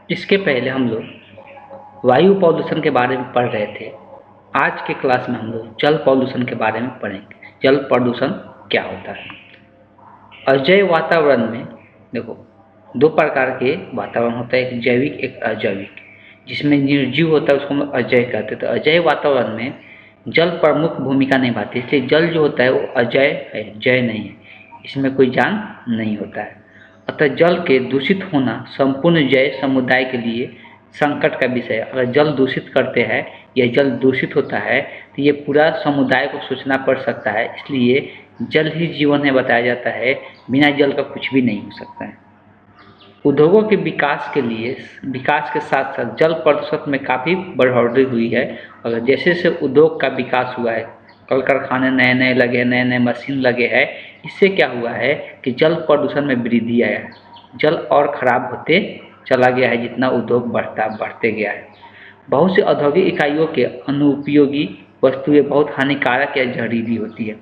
इसके पहले हम लोग वायु प्रदूषण के बारे में पढ़ रहे थे। आज के क्लास में हम लोग जल प्रदूषण के बारे में पढ़ेंगे। जल प्रदूषण क्या होता है? अजैव वातावरण में देखो, दो प्रकार के वातावरण होता है, एक जैविक एक अजैविक। जिसमें निर्जीव होता है उसको हम अजैव कहते हैं। तो अजैव वातावरण में जल प्रमुख भूमिका निभाती है, इसलिए जल जो होता है वो अजैव है, जैव नहीं है, इसमें कोई जान नहीं होता है। अतः जल के दूषित होना संपूर्ण जैव समुदाय के लिए संकट का विषय है। अगर जल दूषित करते हैं या जल दूषित होता है तो ये पूरा समुदाय को सोचना पड़ सकता है। इसलिए जल ही जीवन है बताया जाता है, बिना जल का कुछ भी नहीं हो सकता है। उद्योगों के विकास के लिए विकास के साथ साथ जल प्रदूषण में काफ़ी बढ़ोतरी हुई है। अगर जैसे जैसे उद्योग का विकास हुआ है, कल कारखाने नए नए लगे, नए नए मशीन लगे हैं, इससे क्या हुआ है कि जल प्रदूषण में वृद्धि आया है। जल और खराब होते चला गया है जितना उद्योग बढ़ते गया है। बहुत सी औद्योगिक इकाइयों के अनुपयोगी वस्तुएं बहुत हानिकारक या जहरीली होती है।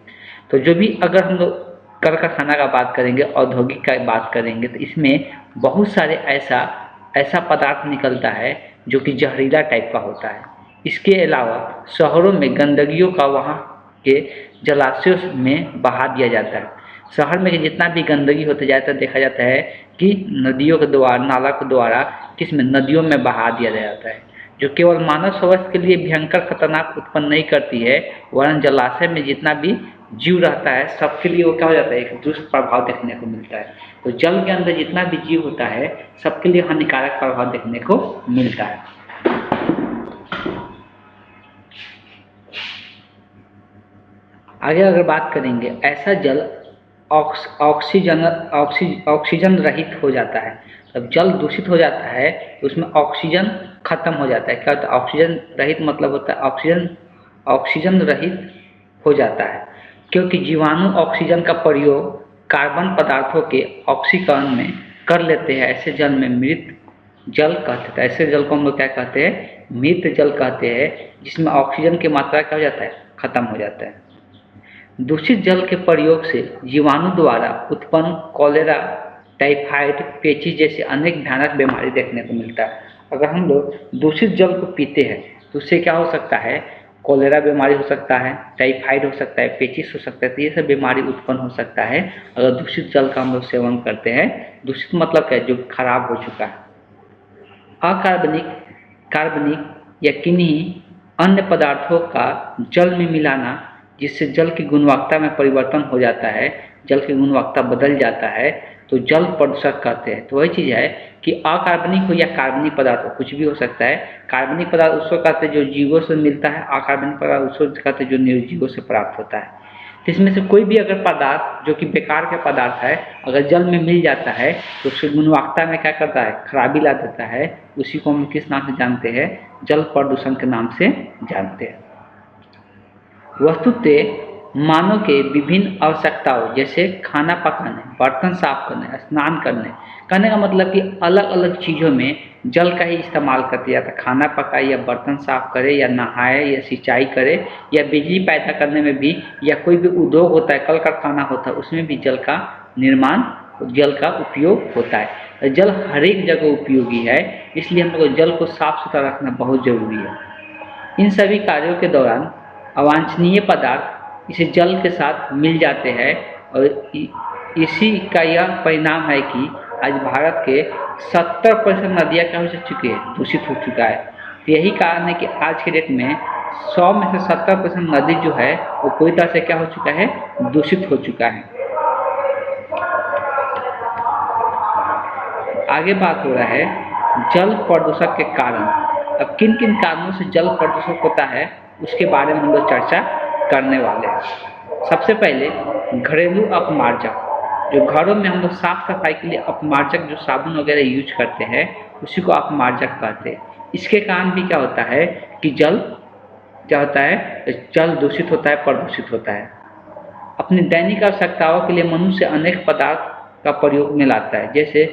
तो जो भी अगर हम लोग कल कारखाना का बात करेंगे, औद्योगिक का बात करेंगे, तो इसमें बहुत सारे ऐसा पदार्थ निकलता है जो कि जहरीला टाइप का होता है। इसके अलावा शहरों में गंदगियों का वहाँ के जलाशयों में बहा दिया जाता है। शहर में जितना भी गंदगी होते जाता है देखा जाता है कि नदियों के द्वारा, नाला के द्वारा किसमें नदियों में बहा दिया जाता है, जो केवल मानव स्वास्थ्य के लिए भयंकर खतरनाक उत्पन्न नहीं करती है, वरन जलाशय में जितना भी जीव रहता है सबके लिए वो क्या हो जाता है, एक दुष्प्रभाव देखने को मिलता है। तो जल के अंदर जितना भी जीव होता है सबके लिए हानिकारक प्रभाव देखने को मिलता है। आगे अगर बात करेंगे, ऐसा जल ऑक्सीजन रहित हो जाता है। जब जल दूषित हो जाता है तो उसमें ऑक्सीजन खत्म हो जाता है। क्या होता है ऑक्सीजन रहित? मतलब होता है ऑक्सीजन रहित हो जाता है, क्योंकि जीवाणु ऑक्सीजन का प्रयोग कार्बन पदार्थों के ऑक्सीकरण में कर लेते हैं। ऐसे जल में मृत जल कहते हैं। ऐसे जल को हम लोग क्या कहते हैं? मृत जल कहते हैं, जिसमें ऑक्सीजन की मात्रा क्या हो जाता है? खत्म हो जाता है। दूषित जल के प्रयोग से जीवाणु द्वारा उत्पन्न कॉलेरा, टाइफाइड, पेचिश जैसे अनेक भयानक बीमारी देखने को मिलता है। अगर हम लोग दूषित जल को पीते हैं तो उससे क्या हो सकता है? कॉलेरा बीमारी हो सकता है, टाइफाइड हो सकता है, पेचिश हो सकता है। तो ये सब बीमारी उत्पन्न हो सकता है अगर दूषित जल का हम लोग सेवन करते हैं। दूषित मतलब क्या है? जो खराब हो चुका है। अकार्बनिक, कार्बनिक या किन्हीं अन्य पदार्थों का जल में मिलाना, जिससे जल की गुणवत्ता में परिवर्तन हो जाता है, जल की गुणवत्ता बदल जाता है, तो जल प्रदूषण कहते हैं। तो वही चीज़ है कि अकार्बनिक हो या कार्बनिक पदार्थ हो, कुछ भी हो सकता है। कार्बनिक पदार्थ उसको कहते हैं जो जीवों से मिलता है, अकार्बनिक पदार्थ उसको कहते हैं जो निर्जीवों से प्राप्त होता है। तो इसमें से कोई भी अगर पदार्थ जो कि बेकार का पदार्थ है अगर जल में मिल जाता है तो उसकी गुणवत्ता में क्या करता है? खराबी ला देता है। उसी को हम किस नाम से जानते हैं? जल प्रदूषण के नाम से जानते हैं। वस्तुतः मानव के विभिन्न आवश्यकताओं जैसे खाना पकाने, बर्तन साफ करने, स्नान करने, कहने का मतलब कि अलग अलग चीज़ों में जल का ही इस्तेमाल करते जाता है। खाना पकाए या बर्तन साफ करे या नहाए या सिंचाई करे या बिजली पैदा करने में भी, या कोई भी उद्योग होता है, कल कारखाना होता है, उसमें भी जल का निर्माण, जल का उपयोग होता है। जल हर एक जगह उपयोगी है, इसलिए हम लोग जल को साफ सुथरा रखना बहुत जरूरी है। इन सभी कार्यों के दौरान अवांछनीय पदार्थ इसे जल के साथ मिल जाते हैं और इसी का यह परिणाम है कि आज भारत के 70% नदियाँ क्या हो चुकी है? दूषित हो चुका है। तो यही कारण है कि आज के डेट में 100 में से 70% नदी जो है वो पूरी तरह से क्या हो चुका है? दूषित हो चुका है। आगे बात हो रहा है जल प्रदूषण के कारण। अब किन किन कारणों से जल प्रदूषण होता है उसके बारे में हम लोग चर्चा करने वाले हैं। सबसे पहले घरेलू अपमार्जक, जो घरों में हम लोग साफ सफाई के लिए अपमार्जक जो साबुन वगैरह यूज करते हैं उसी को अपमार्जक कहते हैं। इसके कारण भी क्या होता है कि जल क्या होता है? जल दूषित होता है, प्रदूषित होता है। अपनी दैनिक आवश्यकताओं के लिए मनुष्य अनेक पदार्थ का प्रयोग में लाता है, जैसे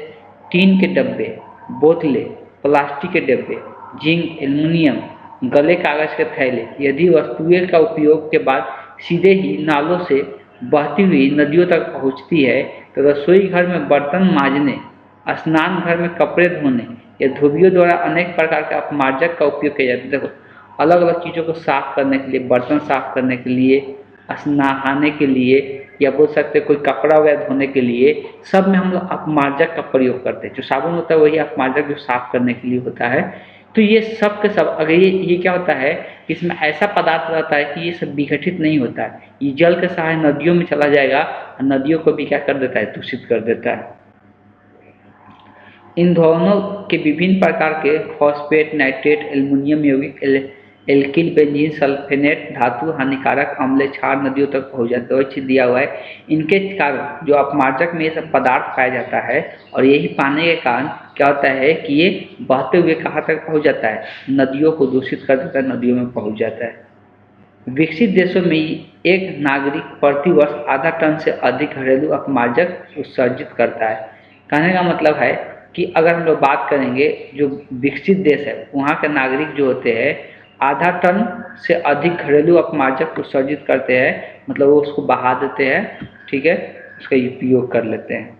टीन के डब्बे, बोतलें, प्लास्टिक के डब्बे, जिंक, एल्युमिनियम, गले कागज के थैले। यदि वस्तुएं का उपयोग के बाद सीधे ही नालों से बहती हुई नदियों तक पहुंचती है तो रसोई घर में बर्तन मांजने स्नान घर में कपड़े धोने या धोबियों द्वारा अनेक प्रकार के अपमार्जक का उपयोग किया जाता है। देखो, अलग अलग चीज़ों को साफ करने के लिए, बर्तन साफ करने के लिए, नहाने के लिए, या बोल सकते हैं कोई कपड़ा वगैरह धोने के लिए, सब में हम लोग अपमार्जक का प्रयोग करते हैं। जो साबुन होता है वही अपमार्जक जो साफ करने के लिए होता है। तो ये सब के सब, अगर ये क्या होता है, इसमें ऐसा पदार्थ रहता है कि ये सब विघटित नहीं होता है, ये जल के सहारे नदियों में चला जाएगा और नदियों को भी क्या कर देता है, दूषित कर देता है। इन दोनों के विभिन्न प्रकार के फॉस्फेट, नाइट्रेट, एल्युमिनियम यौगिक, एल्किल, बेंजीन, सल्फेनेट धातु, हानिकारक अम्ल, क्षार नदियों तक पहुँच जाते हैं। वही चीज़ दिया हुआ है। इनके कारण जो अपमार्जक में ये सब पदार्थ पाया जाता है, और यही पाने के कारण क्या होता है कि ये बहते हुए कहाँ तक पहुँच जाता है, नदियों को दूषित कर देता है, नदियों में पहुँच जाता है। विकसित देशों में एक नागरिक प्रतिवर्ष आधा टन से अधिक घरेलू अपमार्जक उत्सर्जित करता है। कहने का मतलब है कि अगर हम लोग बात करेंगे, जो विकसित देश है वहाँ के नागरिक जो होते हैं आधा टन से अधिक घरेलू अपमार्जक उत्सर्जित करते हैं, मतलब वो उसको बहा देते हैं, ठीक है, उसका उपयोग कर लेते हैं।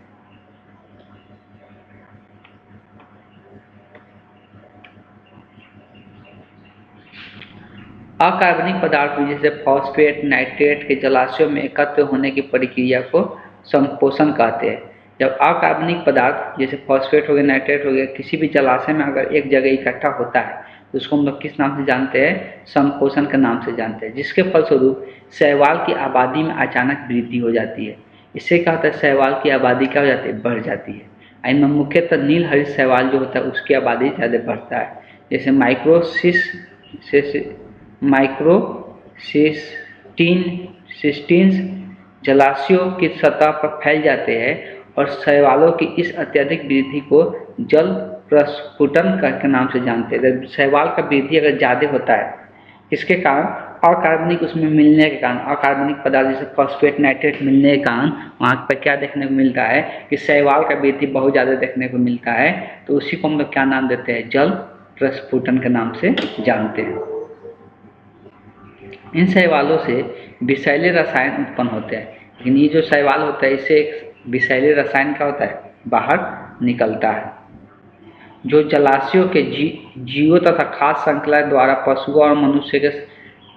अकार्बनिक पदार्थ जैसे फॉस्फेट, नाइट्रेट के जलाशयों में एकत्र होने की प्रक्रिया को संपोषण कहते हैं। जब अकार्बनिक पदार्थ जैसे फॉस्फेट हो गया, नाइट्रेट हो गया, किसी भी जलाशय में अगर एक जगह इकट्ठा होता है तो उसको हम लोग किस नाम से जानते हैं, संपोषण के नाम से जानते हैं। जिसके फलस्वरूप शैवाल की आबादी में अचानक वृद्धि हो जाती है। इससे क्या होता है, शैवाल की आबादी क्या हो जाती है, बढ़ जाती है। इनमें मुख्यतः नील हरित शैवाल जो होता है उसकी आबादी ज़्यादा बढ़ता है। जैसे माइक्रोसिस्टीन्स जलाशयों की सतह पर फैल जाते हैं और शैवालों की इस अत्यधिक वृद्धि को जल प्रस्फुटन के नाम से जानते हैं। शैवाल का वृद्धि अगर ज़्यादा होता है, इसके कारण अकार्बनिक उसमें मिलने के कारण, अकार्बनिक पदार्थ जैसे फॉस्फेट, नाइट्रेट मिलने के कारण वहाँ पर क्या देखने को मिलता है कि शैवाल का वृद्धि बहुत ज़्यादा देखने को मिलता है। तो उसी को हम लोग क्या नाम देते हैं, जल प्रस्फुटन के नाम से जानते हैं। इन शैवालों से विषैले रसायन उत्पन्न होते हैं, लेकिन ये जो शैवाल होता है इससे एक विषैले रसायन क्या होता है, बाहर निकलता है, जो जलाशयों के जीवों तथा खाद्य श्रृंखला द्वारा पशुओं और मनुष्य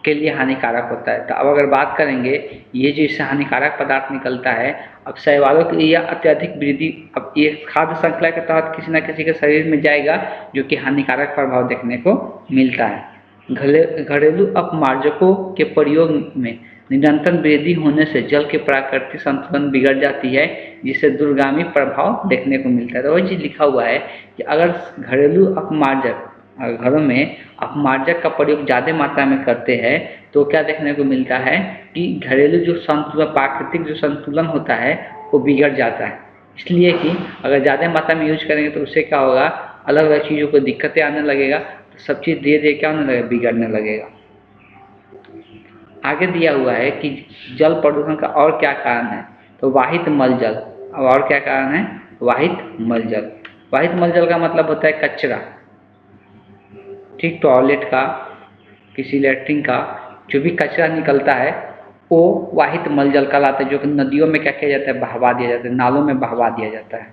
के लिए हानिकारक होता है। तो अब अगर बात करेंगे ये जो इससे हानिकारक पदार्थ निकलता है, अब शैवालों की यह अत्यधिक वृद्धि, अब ये खाद्य श्रृंखला के तहत किसी न किसी के शरीर में जाएगा, जो कि हानिकारक प्रभाव देखने को मिलता है। घरेलू अपमार्जकों के प्रयोग में निरंतर वृद्धि होने से जल के प्राकृतिक संतुलन बिगड़ जाती है, जिससे दूरगामी प्रभाव देखने को मिलता है। तो वही चीज़ लिखा हुआ है कि अगर घरेलू अपमार्जक, घरों में अपमार्जक का प्रयोग ज़्यादा मात्रा में करते हैं तो क्या देखने को मिलता है कि घरेलू जो संतुलन, प्राकृतिक जो संतुलन होता है वो बिगड़ जाता है। इसलिए कि अगर ज़्यादा मात्रा में यूज करेंगे तो उससे क्या होगा, अलग अलग चीज़ों को दिक्कतें आने लगेगा, तो सब चीज़ धीरे धीरे क्या होने लगेगा, बिगड़ने लगेगा। आगे दिया हुआ है कि जल प्रदूषण का और क्या कारण है, तो वाहित मलजल। अब और क्या कारण है, वाहित मलजल। वाहित मलजल का मतलब होता है कचरा, ठीक, टॉयलेट का, किसी लैट्रिन का जो भी कचरा निकलता है वो वाहित मलजल कहलाता है, जो कि नदियों में क्या किया जाता है, बहवा दिया जाता है, नालों में बहवा दिया जाता है।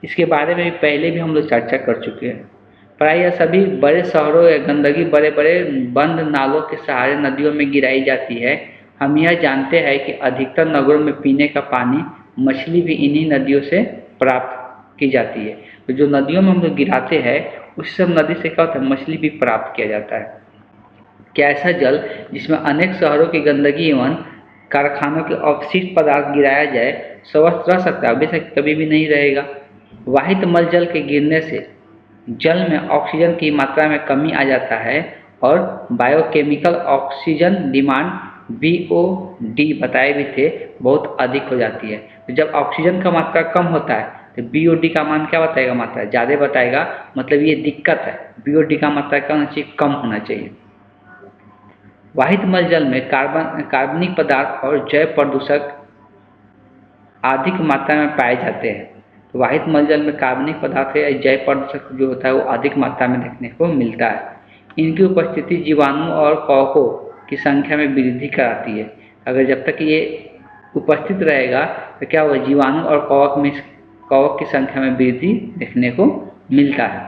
इसके बारे में पहले भी हम लोग चर्चा कर चुके हैं। प्रायः सभी बड़े शहरों या गंदगी बड़े बड़े बंद नालों के सहारे नदियों में गिराई जाती है। हम यह जानते हैं कि अधिकतर नगरों में पीने का पानी, मछली भी इन्हीं नदियों से प्राप्त की जाती है। तो जो नदियों में हम लोग गिराते हैं उस सब नदी से क्या होता है, मछली भी प्राप्त किया जाता है। क्या ऐसा जल जिसमें अनेक शहरों की गंदगी एवं कारखानों के अपशिष्ट पदार्थ गिराया जाए स्वस्थ रह सकता है? बेशक कभी भी नहीं रहेगा। वाहित मलजल के गिरने से जल में ऑक्सीजन की मात्रा में कमी आ जाता है और बायोकेमिकल ऑक्सीजन डिमांड BOD बताए भी थे बहुत अधिक हो जाती है। तो जब ऑक्सीजन का मात्रा कम होता है तो BOD का मान क्या बताएगा, मात्रा ज़्यादा बताएगा, मतलब ये दिक्कत है। BOD का मात्रा क्या होना चाहिए, कम होना चाहिए। वाहित मलजल में कार्बनिक पदार्थ और जैव प्रदूषक अधिक मात्रा में पाए जाते हैं। तो वाहित मलजल में कार्बनिक पदार्थ या जैव प्रदूषक जो होता है वो अधिक मात्रा में देखने को मिलता है। इनकी उपस्थिति जीवाणु और कवकों की संख्या में वृद्धि कराती है। अगर जब तक ये उपस्थित रहेगा तो क्या होगा, जीवाणु और कवक की संख्या में वृद्धि देखने को मिलता है।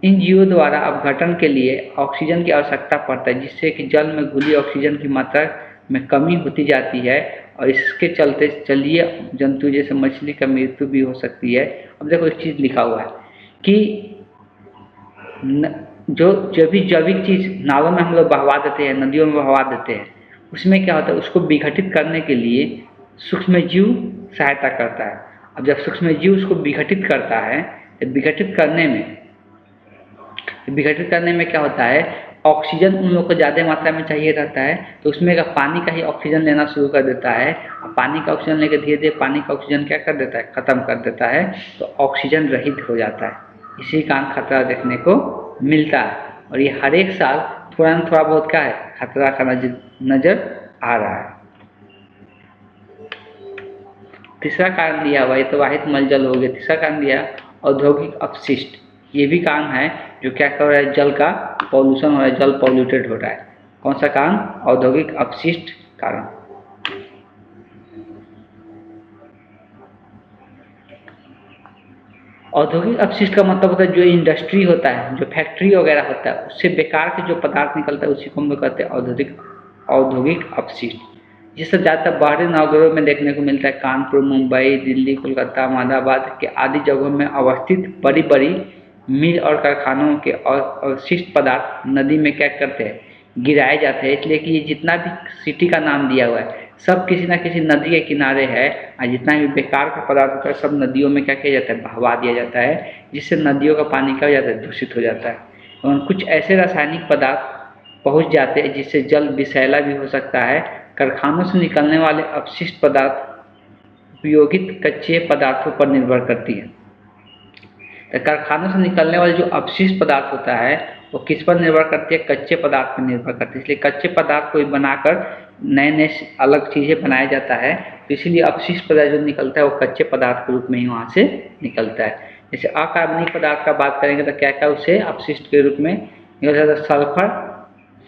इन जीवों द्वारा अपघटन के लिए ऑक्सीजन की आवश्यकता पड़ता है, जिससे कि जल में घुली ऑक्सीजन की मात्रा में कमी होती जाती है और इसके चलते जलीय जंतु जैसे मछली का मृत्यु भी हो सकती है। अब देखो एक चीज़ लिखा हुआ है कि जो भी जैविक चीज़ नालों में हम लोग बहवा देते हैं, नदियों में बहवा देते हैं, उसमें क्या होता है, उसको विघटित करने के लिए सूक्ष्मजीव सहायता करता है। अब जब सूक्ष्मजीव उसको विघटित करता है तो विघटित करने में क्या होता है, ऑक्सीजन उन लोग को ज़्यादा मात्रा में चाहिए रहता है, तो उसमें का पानी का ही ऑक्सीजन लेना शुरू कर देता है और पानी का ऑक्सीजन लेकर धीरे धीरे पानी का ऑक्सीजन क्या कर देता है, खत्म कर देता है, तो ऑक्सीजन रहित हो जाता है। इसी कारण खतरा देखने को मिलता है और ये हर एक साल थोड़ा न थोड़ा बहुत क्या है, खतरा का नजर आ रहा है। तीसरा कारण दिया हुआ, ये तो वाहित मलजल हो गया। तीसरा कारण दिया औद्योगिक अपशिष्ट। ये भी कारण है जो क्या कर रहा है, जल का पॉल्यूशन हो रहा है, जल पॉल्यूटेड हो रहा है। कौन सा कारण, औद्योगिक अपशिष्ट कारण। औद्योगिक अपशिष्ट का मतलब होता है जो इंडस्ट्री होता है, जो फैक्ट्री वगैरह होता है, उससे बेकार के जो पदार्थ निकलता है उसी को हम लोग कहते हैं औद्योगिक अपशिष्ट। जिससे ज़्यादातर बाहरी नगरों में देखने को मिलता है। कानपुर, मुंबई, दिल्ली, कोलकाता, अहमदाबाद के आदि जगहों में अवस्थित बड़ी बड़ी मिल और कारखानों के अवशिष्ट पदार्थ नदी में क्या करते हैं, गिराए जाते हैं। इसलिए कि ये जितना भी सिटी का नाम दिया हुआ है सब किसी ना किसी नदी के किनारे है और जितना भी बेकार का पदार्थ होता है सब नदियों में क्या किया जाता है, बहवा दिया जाता है, जिससे नदियों का पानी क्या हो जाता है, दूषित हो जाता है। और कुछ ऐसे रासायनिक पदार्थ पहुँच जाते हैं जिससे जल विषैला भी हो सकता है। कारखानों से निकलने वाले अपशिष्ट पदार्थ उपयोगित कच्चे पदार्थों पर निर्भर करती है। तो कारखानों से निकलने वाले जो अपशिष्ट पदार्थ होता है वो किस पर निर्भर करती है, कच्चे पदार्थ पर निर्भर करती है। इसलिए कच्चे पदार्थ को बनाकर नए नए अलग चीज़ें बनाया जाता है, तो इसीलिए अपशिष्ट पदार्थ जो निकलता है वो कच्चे पदार्थ के रूप में ही वहाँ से निकलता है। जैसे अकार्बनिक पदार्थ का बात करेंगे तो क्या क्या उसे अपशिष्ट के रूप में निकल जाता है, सल्फर,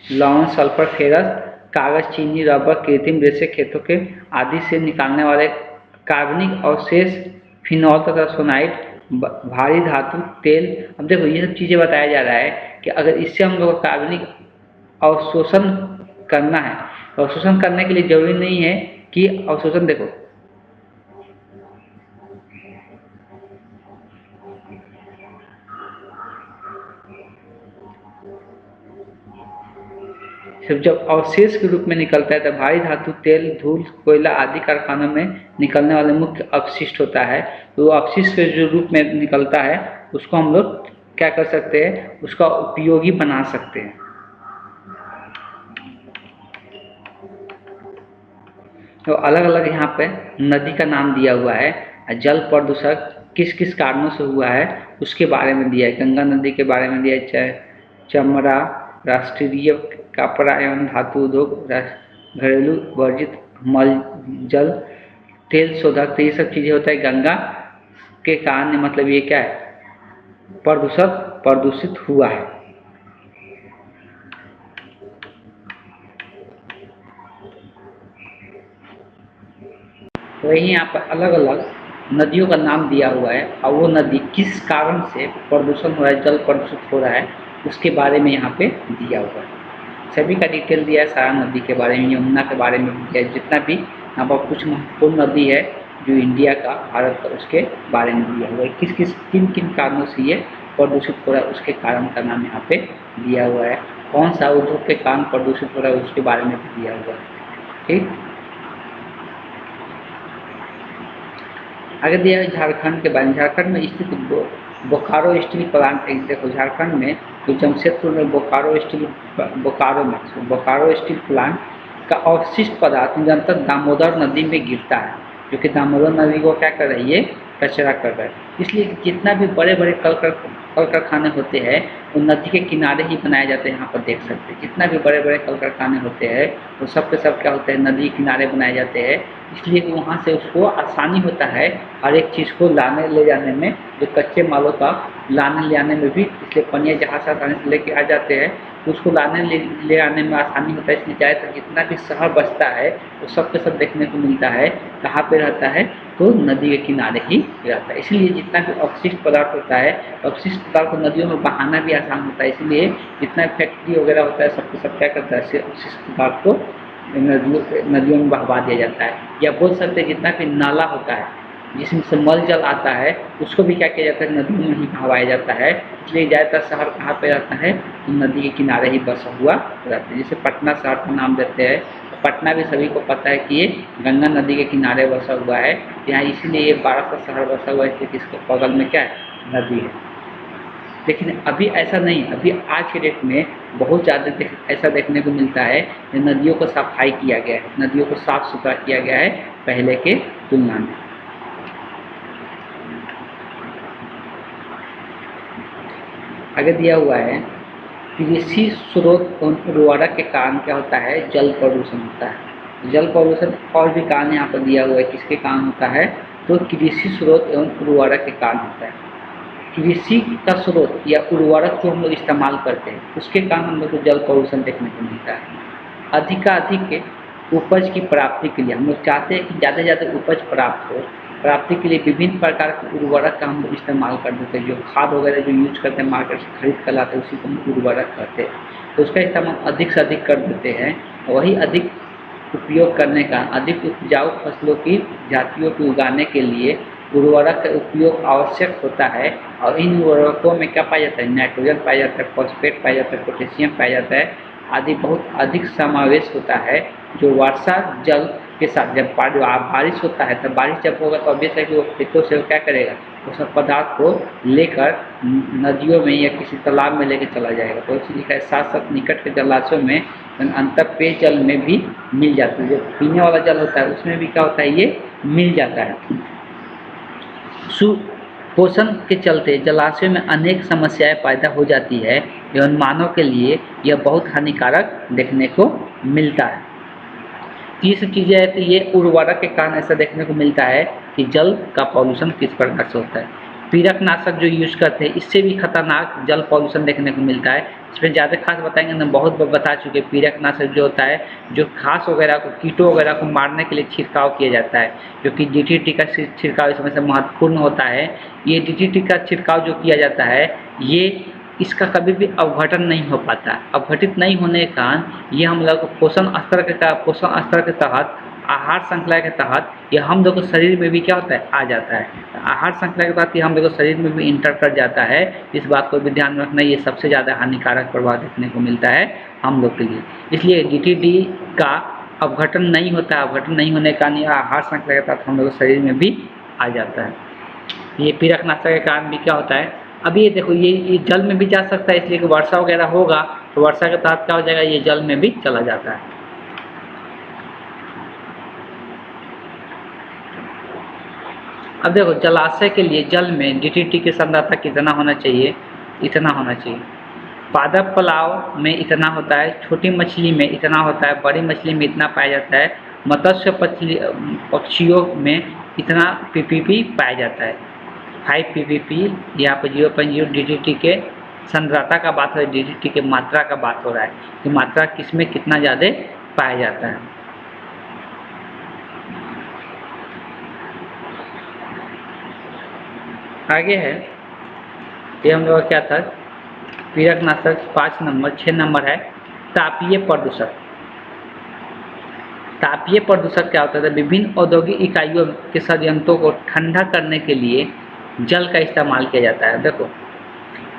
लवण, सल्फर, फेरस, कागज, चीनी, रबर, कृत्रिम रेशे, खेतों के आदि से निकालने वाले कार्बनिक अवशेष, फिनॉल तथा सोनाइट, भारी धातु, तेल। अब देखो ये सब चीज़ें बताया जा रहा है कि अगर इससे हम लोग कार्बनिक अवशोषण करना है, अवशोषण करने के लिए जरूरी नहीं है कि अवशोषण, देखो सिर्फ जब अवशेष के रूप में निकलता है तो भारी धातु, तेल, धूल, कोयला आदि कारखानों में निकलने वाले मुख्य अपशिष्ट होता है। तो वो अपशिष्ट के जो रूप में निकलता है उसको हम लोग क्या कर सकते हैं, उसका उपयोगी बना सकते हैं। तो अलग अलग यहाँ पे नदी का नाम दिया हुआ है, जल प्रदूषण किस किस कारणों से हुआ है उसके बारे में दिया है। गंगा नदी के बारे में दिया है, चमड़ा, राष्ट्रीय कपड़ा एवं धातु उद्योग, घरेलू वर्जित मल जल, तेल शोधक, तो ये सब चीज़ें होता है गंगा के कारण, मतलब ये क्या है, प्रदूषित हुआ है। वही यहाँ पर अलग अलग नदियों का नाम दिया हुआ है और वो नदी किस कारण से प्रदूषण हो रहा है, जल प्रदूषित हो रहा है, उसके बारे में यहाँ पे दिया हुआ है। सभी का डिटेल दिया है, सारा नदी के बारे में, यमुना के बारे में दिया है, जितना भी यहाँ पर कुछ महत्वपूर्ण नदी है जो इंडिया का, भारत का, उसके बारे में दिया हुआ है। किन किन कारणों से ये प्रदूषित हो रहा है उसके कारण का नाम यहाँ पे दिया हुआ है। कौन सा उद्योग के कारण प्रदूषित हो रहा है उसके बारे में भी दिया हुआ है। ठीक, आगे दिया है झारखंड के बारे में। झारखंड में स्थित बोकारो स्टील प्लांट, देखो झारखंड में तो जमशेदपुर में बोकारो स्टील प्लांट का अवशिष्ट पदार्थ निरंतर दामोदर नदी में गिरता है, जो कि दामोदर नदी को क्या कर रही है, कचरा कर रहा है। इसलिए जितना भी बड़े बड़े कल कारखाने होते हैं वो नदी के किनारे ही बनाए जाते हैं। यहाँ पर देख सकते हैं जितना भी बड़े बड़े कल कारखाने होते हैं वो सब के सब क्या होते हैं, नदी किनारे बनाए जाते हैं। इसलिए कि वहाँ से उसको आसानी होता है हर एक चीज़ को लाने ले जाने में, जो कच्चे मालों का लाने ले आने में भी। इसलिए पनिया जहाज से आसानी से लेके आ जाते हैं तो उसको ले आने में आसानी होता है। इसलिए ज़्यादातर जितना भी शहर बसता है वो सब के सब देखने को मिलता है कहाँ पे रहता है, तो नदी के किनारे ही रहता है। इसलिए जितना भी अपशिष्ट पदार्थ होता है, अपशिष्ट पदार्थ को नदियों में बहाना भी आसान होता है। इसलिए जितना फैक्ट्री वगैरह होता है सबके सब क्या करता है, अपशिष्ट पदार्थ को नदियों में बहवा दिया जाता है। या बोल सकते हैं जितना भी नाला होता है जिसमें से मल जल आता है उसको भी क्या किया जाता है, नदियों में ही बहाया जाता है। इसलिए ज़्यादातर शहर कहाँ पे रहता है, तो नदी के किनारे ही बसा हुआ रहता है। जैसे पटना शहर का नाम देते हैं, पटना भी सभी को पता है कि ये गंगा नदी के किनारे बसा हुआ है। यहाँ इसीलिए ये बड़ा सा शहर बसा हुआ है क्योंकि इसके बगल में क्या है, नदी है। लेकिन अभी ऐसा नहीं, अभी आज के डेट में बहुत ज़्यादा ऐसा देखने को मिलता है कि नदियों को सफाई किया गया है, नदियों को साफ सुथरा किया गया है पहले के तुलना में। आगे दिया हुआ है कृषि स्रोत एवं उर्वरक के कारण क्या होता है, जल प्रदूषण होता है। जल प्रदूषण और भी कारण यहाँ पर दिया हुआ है, किसके कारण होता है, तो कृषि स्रोत एवं उर्वरक के कारण होता है। कृषि का स्रोत या उर्वरक जो हम लोग इस्तेमाल करते हैं उसके कारण हम लोग को जल प्रदूषण देखने को मिलता है। अधिकाधिक उपज की प्राप्ति के लिए हम लोग चाहते हैं कि ज़्यादा से ज़्यादा उपज प्राप्त हो, प्राप्ति के लिए विभिन्न प्रकार के उर्वरक का हम लोग इस्तेमाल कर देते हैं। जो खाद वगैरह जो यूज करते हैं मार्केट से खरीद कर लाते हैं उसी को हम उर्वरक कहते हैं। तो उसका इस्तेमाल अधिक से अधिक कर देते हैं। वही अधिक उपयोग करने का, अधिक उपजाऊ फसलों की जातियों को उगाने के लिए उर्वरक का उपयोग आवश्यक होता है। और इन उर्वरकों में क्या पाया जाता है, नाइट्रोजन पाया जाता है, फॉस्फेट पाया जाता है, पोटेशियम पाया जाता है आदि बहुत अधिक समावेश होता है। जो वर्षा जल के साथ जब बारिश होता है तब बारिश जब होगा तो ऑब्वियस है कि वो खेतों से क्या करेगा, वो सब पदार्थ को लेकर नदियों में या किसी तालाब में लेकर चला जाएगा। तो इसलिए लिखा है साथ साथ निकट के जलाशयों में अंतर पेयजल में भी मिल जाता है। जो पीने वाला जल होता है उसमें भी क्या होता है, ये मिल जाता है। सुपोषण के चलते जलाशयों में अनेक समस्याएं पैदा हो जाती है एवं मानव के लिए यह बहुत हानिकारक देखने को मिलता है। तीसरी चीज़ है कि ये उर्वरक के कारण ऐसा देखने को मिलता है कि जल का पॉल्यूशन किस प्रकार से होता है। पीड़कनाशक जो यूज करते हैं इससे भी खतरनाक जल पॉल्यूशन देखने को मिलता है। इसमें ज़्यादा खास बताएंगे ना, बहुत बता चुके। पीड़कनाशक जो होता है जो घास वगैरह को, कीटों वगैरह को मारने के लिए छिड़काव किया जाता है, जो कि DDT का छिड़काव इसमें से महत्वपूर्ण होता है। ये DDT का छिड़काव जो किया जाता है ये इसका कभी भी अवघटन नहीं हो पाता। अवघटित नहीं होने के कारण ये हम लोग को पोषण स्तर के तहत, आहार श्रृंखला के तहत ये हम लोग को शरीर में भी क्या होता है, आ जाता है। आहार श्रृंखला के तहत ये हम लोग को शरीर में भी इंटर कर जाता है। इस बात को भी ध्यान में रखना, ये सबसे ज़्यादा हानिकारक प्रभाव देखने को मिलता है हम लोग के लिए। इसलिए DDT का अवघटन नहीं होता है। अवघटन नहीं होने के कारण यह आहार श्रृंखला के तहत हम लोग के शरीर में भी आ जाता है। ये पीड़कनाशक के कारण भी क्या होता है, अभी ये देखो ये जल में भी जा सकता है। इसलिए कि वर्षा वगैरह होगा तो वर्षा के तहत क्या हो जाएगा, ये जल में भी चला जाता है। अब देखो जलाशय के लिए जल में DDT की सांद्रता कितना होना चाहिए, इतना होना चाहिए। पादप पलाव में इतना होता है, छोटी मछली में इतना होता है, बड़ी मछली में इतना पाया जाता है, मत्स्य पक्षियों में इतना PPP पाया जाता है। 5 PPP यहाँ पर 0.0 DDT के सांद्रता का बात हो रहा है, DDT के मात्रा का बात हो रहा है कि मात्रा किसमें कितना ज़्यादा पाया जाता है। आगे है ये हम लोग क्या था, पीड़कनाशक 5 नंबर। 6 नंबर है तापीय प्रदूषक। तापीय प्रदूषक क्या होता है, विभिन्न औद्योगिक इकाइयों के संयंत्रों को ठंडा करने के लिए जल का इस्तेमाल किया जाता है। देखो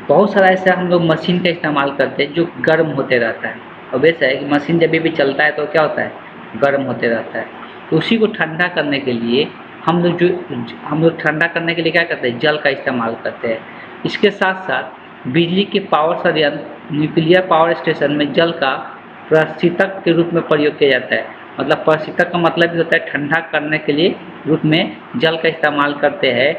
बहुत सारा ऐसा हम लोग मशीन का इस्तेमाल करते हैं जो गर्म होते रहता है। और वैसा है कि मशीन जब भी चलता है तो क्या होता है, गर्म होते रहता है। तो उसी को ठंडा करने के लिए हम लोग ठंडा करने के लिए क्या करते हैं, जल का इस्तेमाल करते हैं। इसके साथ साथ बिजली के पावर संयंत्र, न्यूक्लियर पावर स्टेशन में जल का प्रशीतक के रूप में प्रयोग किया जाता है। मतलब प्रशीतक का मतलब भी होता है ठंडा करने के लिए रूप में जल का इस्तेमाल करते हैं।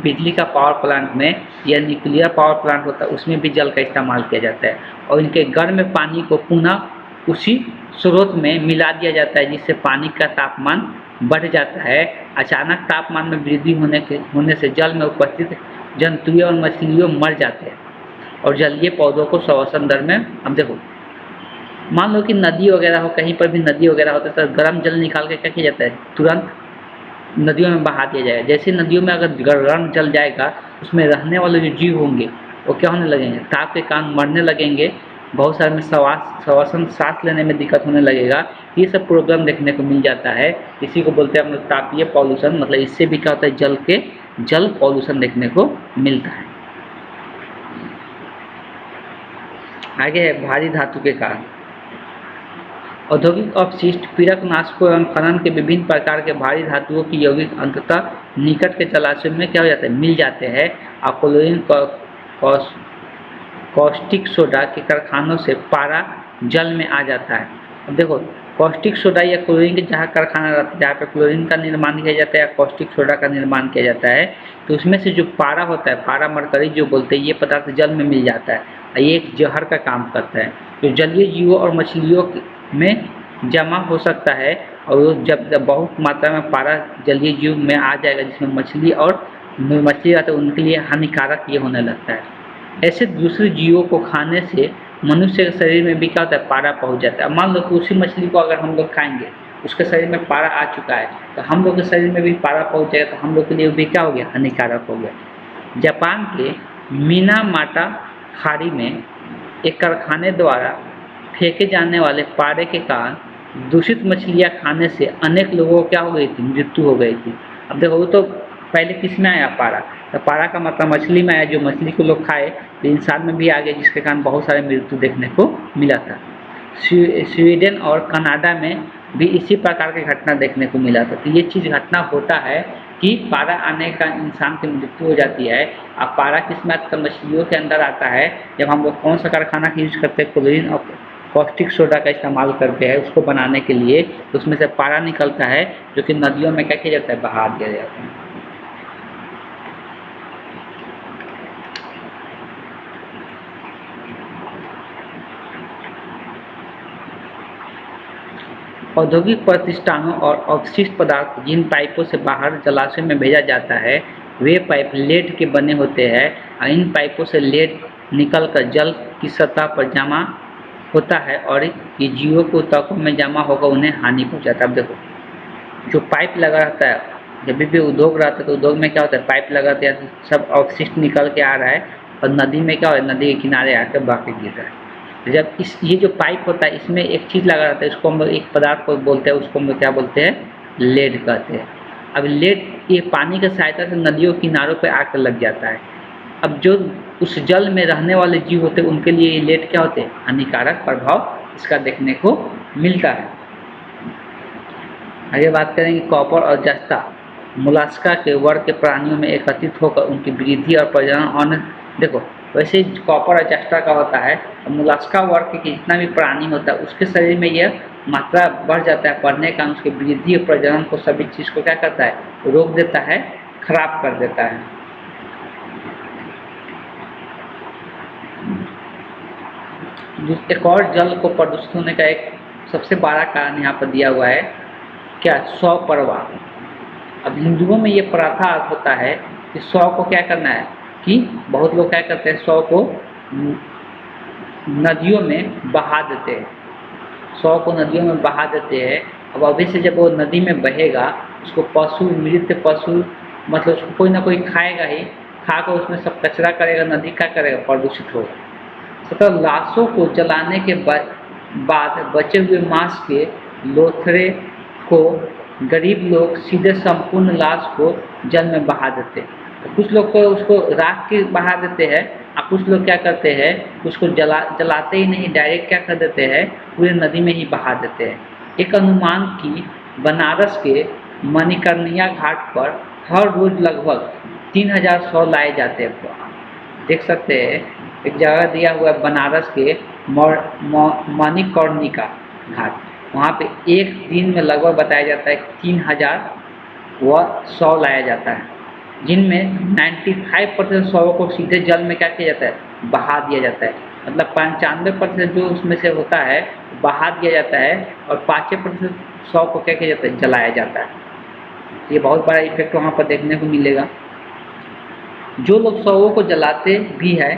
बिजली का पावर प्लांट में या न्यूक्लियर पावर प्लांट होता है उसमें भी जल का इस्तेमाल किया जाता है। और इनके गर्म पानी को पुनः उसी स्रोत में मिला दिया जाता है जिससे पानी का तापमान बढ़ जाता है। अचानक तापमान में वृद्धि होने से जल में उपस्थित जंतुएं और मछलियों मर जाते हैं और जलीय पौधों को श्वसन दर में, अब देखो मान लो कि नदी वगैरह हो, कहीं पर भी नदी वगैरह होता है तो गर्म जल निकाल के क्या किया जाता है, तुरंत नदियों में बहा दिया जाएगा। जैसे नदियों में अगर गर्म जल जाएगा, उसमें रहने वाले जो जीव होंगे वो क्या होने लगेंगे, ताप के कारण मरने लगेंगे, बहुत सारे में श्वसन सांस लेने में दिक्कत होने लगेगा। ये सब प्रॉब्लम देखने को मिल जाता है। इसी को बोलते हैं हम लोग तापीय पॉल्यूशन। मतलब इससे भी क्या होता है, जल पॉल्यूशन देखने को मिलता है। आगे है भारी धातु के कारण। औद्योगिक अपशिष्ट, पीड़कनाशकों एवं खनन के विभिन्न प्रकार के भारी धातुओं की यौगिक अंततः निकट के जलाशय में क्या हो जाता है, मिल जाते हैं और क्लोरीन कॉस्टिक सोडा के कारखानों से पारा जल में आ जाता है। अब देखो, कॉस्टिक सोडा या क्लोरीन के जहाँ कारखाना रहता है, जहाँ पर क्लोरीन का निर्माण किया जाता है या कॉस्टिक सोडा का निर्माण किया जाता है, तो उसमें से जो पारा होता है, पारा मरकरी जो बोलते हैं, ये पदार्थ जल में मिल जाता है और ये एक जहर का काम करता है जो जलीय जीवों और मछलियों में जमा हो सकता है। और जब बहुत मात्रा में पारा जलीय जीव में आ जाएगा, जिसमें मछली रहता है, उनके लिए हानिकारक ये होने लगता है। ऐसे दूसरे जीवों को खाने से मनुष्य के शरीर में भी क्या होता है, पारा पहुंच जाता है। मान लो कि उसी मछली को अगर हम लोग खाएंगे, उसके शरीर में पारा आ चुका है, तो हम लोग के शरीर में भी पारा पहुंच जाएगा, तो हम लोग के लिए भी क्या हो गया, हानिकारक हो गया। जापान के मिनामाटा खाड़ी में एक कारखाने द्वारा फेंके जाने वाले पारे के कारण दूषित मछलियां खाने से अनेक लोगों को क्या हो गई थी, मृत्यु हो गई थी। अब देखो, वो तो पहले किस में आया, पारा, तो पारा का मतलब मछली में आया, जो मछली को लोग खाए तो इंसान में भी आ गया, जिसके कारण बहुत सारे मृत्यु देखने को मिला था। स्वीडन और कनाडा में भी इसी प्रकार की घटना देखने को मिला था। तो ये चीज़ घटना होता है कि पारा आने का इंसान की मृत्यु हो जाती है। अब पारा किस में आता है, मछलियों के अंदर आता है। जब हम लोग कौन सा कारखाना का यूज करते हैं, क्लोरीन और कॉस्टिक सोडा का इस्तेमाल करते हैं उसको बनाने के लिए, तो उसमें से पारा निकलता है जो कि नदियों में क्या किया जाता है, बहा दिया जाता है। औद्योगिक प्रतिष्ठानों और अवशिष्ट पदार्थ जिन पाइपों से बाहर जलाशय में भेजा जाता है, वे पाइप लेड के बने होते हैं और इन पाइपों से लेड निकलकर जल की सतह पर जमा होता है और ये जीवों को त्वकों में जमा होकर उन्हें हानि पहुंचाता है। अब देखो, जो पाइप लगा रहता है, जब भी उद्योग रहता है तो उद्योग में क्या होता है, पाइप लगाते हैं, सब अवशिष्ट निकल के आ रहा है और नदी में क्या हो, नदी के किनारे आकर बह के गिर रहा है। जब ये जो पाइप होता है, इसमें एक चीज़ लगा रहता है, इसको हम लोग एक पदार्थ को बोलते हैं, उसको हम लोग क्या बोलते हैं, लेड कहते हैं। अब लेड ये पानी की सहायता से नदियों किनारों पर आकर लग जाता है। अब जो उस जल में रहने वाले जीव होते हैं, उनके लिए ये लेड क्या होते हैं, हानिकारक प्रभाव इसका देखने को मिलता है। आगे बात करेंगे, कॉपर और जस्ता मोलास्का के वर्ग के प्राणियों में एकत्रित होकर उनकी वृद्धि और प्रजनन। देखो, वैसे कॉपर और जस्ता का होता है, मोलास्का वर्ग के जितना भी प्राणी होता है उसके शरीर में यह मात्रा बढ़ जाता है, बढ़ने का उसकी वृद्धि और प्रजनन को, सभी चीज़ को क्या करता है, रोक देता है, खराब कर देता है। एक और जल को प्रदूषित होने का एक सबसे बड़ा कारण यहाँ पर दिया हुआ है, क्या, 100 परवा। अब हिंदुओं में ये प्रथा होता है कि 100 को क्या करना है, कि बहुत लोग क्या करते हैं, 100 को नदियों में बहा देते हैं, 100 को नदियों में बहा देते हैं। अब अभी से जब वो नदी में बहेगा, उसको पशु, मृत पशु, मतलब उसको कोई ना कोई खाएगा ही, खाकर उसमें सब कचरा करेगा, नदी क्या करेगा, प्रदूषित होगा। तथा लाशों को जलाने के बाद बचे हुए मांस के लोथड़े को गरीब लोग सीधे संपूर्ण लाश को जल में बहा देते हैं। तो कुछ लोग तो उसको राख के बहा देते हैं और कुछ लोग क्या करते हैं, उसको जलाते ही नहीं, डायरेक्ट क्या कर देते हैं, पूरे नदी में ही बहा देते हैं। एक अनुमान की बनारस के मणिकर्णिका घाट पर हर रोज लगभग 3100 लाए जाते हैं। देख सकते हैं, एक जगह दिया हुआ है बनारस के मणिकर्णिका घाट, वहाँ पे एक दिन में लगभग बताया जाता है 3100 लाया जाता है, जिनमें 95% 100 को सीधे जल में क्या किया जाता है, बहा दिया जाता है। मतलब 95% जो उसमें से होता है बहा दिया जाता है और 5% 100 को क्या किया जाता है, जलाया जाता है। ये बहुत बड़ा इफेक्ट वहाँ पर देखने को मिलेगा। जो लोग 100 को जलाते भी है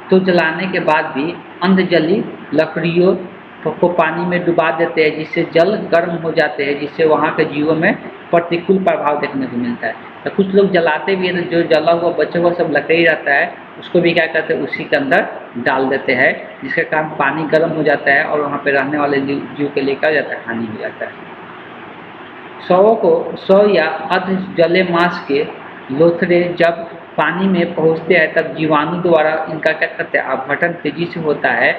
तो जलाने के बाद भी अंधजली लकड़ियों को पानी में डुबा देते हैं, जिससे जल गर्म हो जाते हैं, जिससे वहाँ के जीवों में प्रतिकूल प्रभाव देखने को मिलता है। तो कुछ लोग जलाते भी हैं, जो जला हुआ बचा हुआ सब लकड़ी रहता है उसको भी क्या करते हैं, उसी के अंदर डाल देते हैं, जिसके कारण पानी गर्म हो जाता है और वहाँ पे रहने वाले जीव के लिए क्या हो जाता है, हानि हो जाता है। शव या अर्ध जले मांस के लोथड़े जब पानी में पहुंचते हैं तब जीवाणु द्वारा इनका क्या करते हैं, अपघटन तेजी से होता है।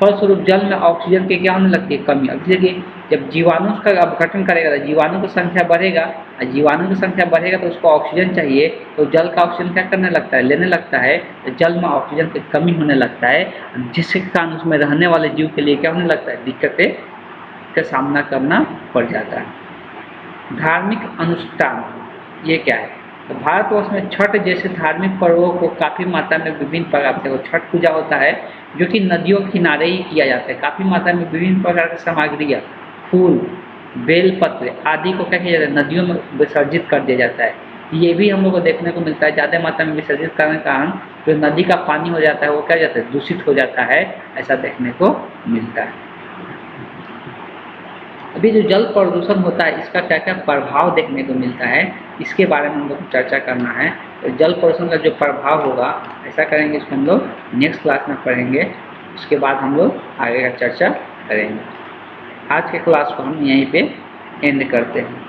फलस्वरूप जल में ऑक्सीजन की क्या होने लगती है, कमी। अब देखिए, जब जीवाणु उसका अपघटन करेगा तो जीवाणु की संख्या बढ़ेगा, और जीवाणु की संख्या बढ़ेगा तो उसको ऑक्सीजन चाहिए, तो जल का ऑक्सीजन क्या करने लगता है, लेने लगता है, तो जल में ऑक्सीजन की कमी होने लगता है, जिसके कारण उसमें रहने वाले जीव के लिए क्या होने लगता है, दिक्कतें का सामना करना पड़ जाता है। धार्मिक अनुष्ठान ये क्या है, तो भारतवर्ष में छठ जैसे धार्मिक पर्वों को काफ़ी मात्रा में विभिन्न प्रकार से छठ पूजा होता है, जो कि नदियों के किनारे ही किया जाता है। काफ़ी मात्रा में विभिन्न प्रकार की सामग्रियाँ, फूल, बेलपत्र आदि को क्या किया जाता है, नदियों में विसर्जित कर दिया जाता है। ये भी हम लोग को देखने को मिलता है, ज़्यादा मात्रा में विसर्जित करने के कारण जो नदी का पानी हो जाता है वो क्या जाता है, दूषित हो जाता है, ऐसा देखने को मिलता है। अभी जो जल प्रदूषण होता है इसका क्या क्या प्रभाव देखने को मिलता है, इसके बारे में हम लोग को चर्चा करना है। तो जल प्रदूषण का जो प्रभाव होगा, ऐसा करेंगे, इसको हम लोग नेक्स्ट क्लास में पढ़ेंगे, उसके बाद हम लोग आगे का चर्चा करेंगे। आज के क्लास को हम यहीं पे एंड करते हैं।